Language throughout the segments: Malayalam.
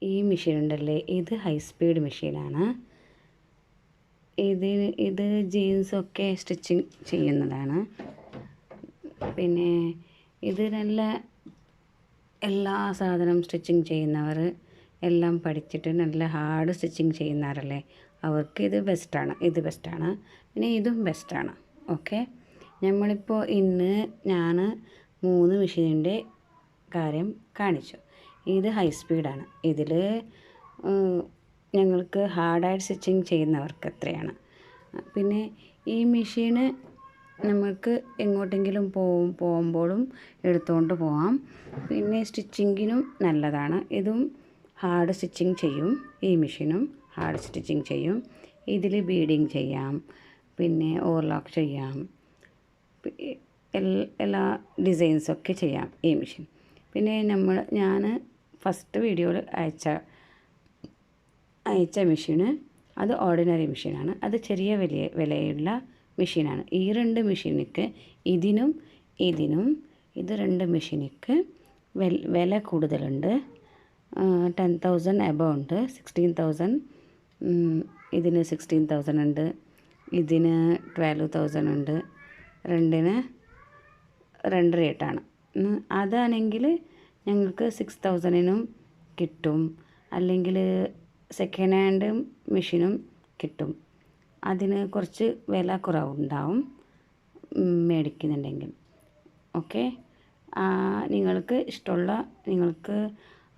ഈ മെഷീൻ ഉണ്ടല്ലേ, ഇത് ഹൈ സ്പീഡ് മെഷീനാണ്. ഇത് ജീൻസൊക്കെ സ്റ്റിച്ചിങ് ചെയ്യുന്നതാണ്. പിന്നെ ഇത് നല്ല എല്ലാ സാധനം സ്റ്റിച്ചിങ് ചെയ്യുന്നവർ എല്ലാം പഠിച്ചിട്ട് നല്ല ഹാർഡ് സ്റ്റിച്ചിങ് ചെയ്യുന്നവരല്ലേ, അവർക്ക് ഇത് ബെസ്റ്റാണ്. പിന്നെ ഇതും ബെസ്റ്റാണ്. ഓക്കെ, നമ്മളിപ്പോൾ ഇന്ന് ഞാൻ 3 മെഷീനിൻ്റെ കാര്യം കാണിച്ചു. ഇത് ഹൈ സ്പീഡാണ്. ഇതിൽ ഞങ്ങൾക്ക് ഹാർഡായിട്ട് സ്റ്റിച്ചിങ് ചെയ്യുന്നവർക്ക് എത്രയാണ്. പിന്നെ ഈ മെഷീന് നമുക്ക് എങ്ങോട്ടെങ്കിലും പോകുമ്പോഴും എടുത്തുകൊണ്ട് പോകാം. പിന്നെ സ്റ്റിച്ചിങ്ങിനും നല്ലതാണ്. ഇതും ഹാർഡ് സ്റ്റിച്ചിങ് ചെയ്യും. ഈ മെഷീനും ഹാർഡ് സ്റ്റിച്ചിങ് ചെയ്യും. ഇതിൽ ബീഡിങ് ചെയ്യാം, പിന്നെ ഓവർലോക്ക് ചെയ്യാം, എല്ലാ ഡിസൈൻസൊക്കെ ചെയ്യാം ഈ മെഷീൻ. പിന്നെ ഞാൻ ഫസ്റ്റ് വീഡിയോയിൽ അയച്ച മെഷീന് അത് ഓർഡിനറി മെഷീനാണ്. അത് ചെറിയ വിലയുള്ള മെഷീനാണ്. ഈ 2 മെഷീനിക്ക് ഇതിനും ഇത് 2 മെഷീനിക്ക് വില കൂടുതലുണ്ട്. 10,000 എബോവ് ഉണ്ട്. 16,000, ഇതിന് 16,000 ഉണ്ട്. ഇതിന് 12,000 ഉണ്ട്. രണ്ടിന് 2 റേറ്റാണ്. അതാണെങ്കിൽ ഞങ്ങൾക്ക് 6,000-നും കിട്ടും. അല്ലെങ്കിൽ സെക്കൻഡ് ഹാൻഡ് മെഷീനും കിട്ടും. അതിന് കുറച്ച് വില കുറവുണ്ടാവും മേടിക്കുന്നുണ്ടെങ്കിൽ. ഓക്കെ, നിങ്ങൾക്ക്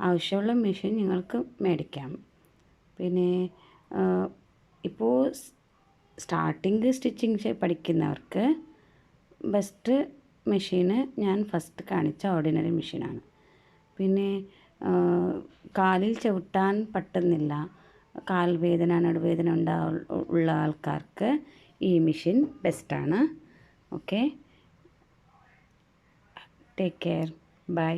ആവശ്യമുള്ള മെഷീൻ നിങ്ങൾക്ക് മേടിക്കാം. പിന്നെ ഇപ്പോൾ സ്റ്റാർട്ടിങ് സ്റ്റിച്ചിങ് പഠിക്കുന്നവർക്ക് ബെസ്റ്റ് മെഷീന് ഞാൻ ഫസ്റ്റ് കാണിച്ച ഓർഡിനറി മെഷീനാണ്. പിന്നെ കാലിൽ ചവിട്ടാൻ പറ്റുന്നില്ല, കാൽ വേദന നടുവേദന ഉള്ള ആൾക്കാർക്ക് ഈ മെഷീൻ ബെസ്റ്റാണ്. Okay, take care, by.